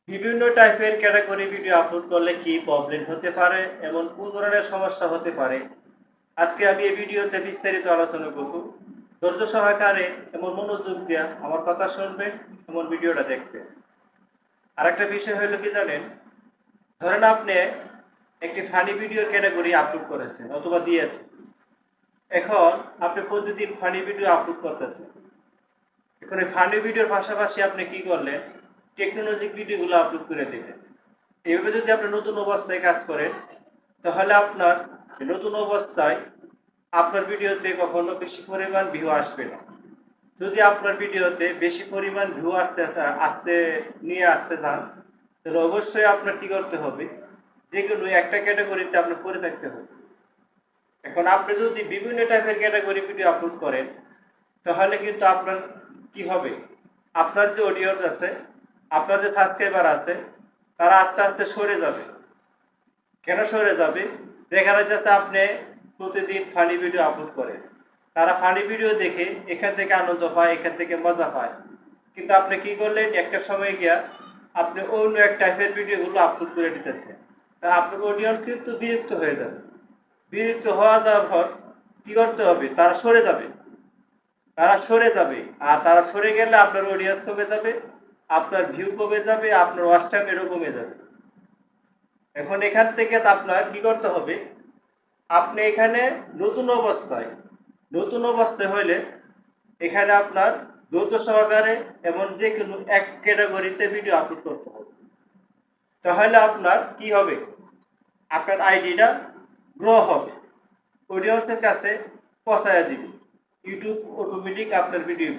বিভিন্ন টাইপের category video upload করলে কি প্রবলেম হতে পারে, এমন কোন ধরনের সমস্যা হতে পারে, আজকে আমি এই ভিডিওতে বিস্তারিত আলোচনা করব। ধৈর্য সহকারে এমন মনোযোগ দিয়া আমার কথা শুনবেন, এমন ভিডিওটা দেখবেন। আরেকটা বিষয় হলো কি জানেন, ধরেন আপনি একটি ফানি ভিডিও ক্যাটাগরি আপলোড করেছেন অথবা দিয়েছেন। এখন আপনি প্রতিদিন ফানি ভিডিও আপলোড করতেছেন। এখন এই ফানি ভিডিওর পাশাপাশি আপনি কি করলেন, টেকনোলজিক ভিডিওগুলো আপলোড করে দিলেন। এইভাবে যদি আপনি নতুন অবস্থায় কাজ করেন, তাহলে আপনার নতুন অবস্থায় আপনার ভিডিওতে কখনো বেশি পরিমাণ ভিউ আসবে না। যদি আপনার ভিডিওতে বেশি পরিমাণ ভিউ আসতে নিয়ে আসতে চান, তাহলে অবশ্যই আপনার কি করতে হবে, যে কোনো একটা ক্যাটাগরিতে আপনার করে থাকতে হবে। এখন আপনি যদি বিভিন্ন টাইপের ক্যাটাগরি ভিডিও আপলোড করেন, তাহলে কিন্তু আপনার কি হবে, আপনার যে অডিয়েন্স আছে, আপনার যে সাবস্ক্রাইবার আছে, তারা আস্তে আস্তে সরে যাবে। কেন সরে যাবে? দেখা যাচ্ছে আপনি প্রতিদিন ফানি ভিডিও আপলোড করেন, তারা ফানি ভিডিও দেখে এখান থেকে আনন্দ পায়, এখান থেকে মজা পায়। কিন্তু আপনি কি করলেন, একটা সময় গিয়া আপনি অন্য এক টাইপের ভিডিওগুলো আপলোড করে দিতেছেন। তা আপনার অডিয়েন্স কিন্তু বিরক্ত হয়ে যাবে। বিরক্ত হওয়া যাওয়ার পর কি করতে হবে, তারা সরে যাবে। তারা সরে যাবে, আর তারা সরে গেলে আপনার অডিয়েন্স কমে যাবে, আপনার ভিউ কমে যাবে, আপনার ওয়াচ টাইমও কমে যাবে। এখন এখান থেকে আপনার কি করতে হবে, আপনি এখানে নতুন অবস্থায় হইলে এখানে আপনার দ্রুত সহকারে এমন যে কোনো এক ক্যাটাগরিতে ভিডিও আপলোড করতে হবে। তাহলে আপনার কি হবে, আপনার আইডিটা গ্রো হবে, অডিয়েন্সের কাছে পৌঁছায়া দিবে, ইউটিউব অটোমেটিক আপনার ভিডিও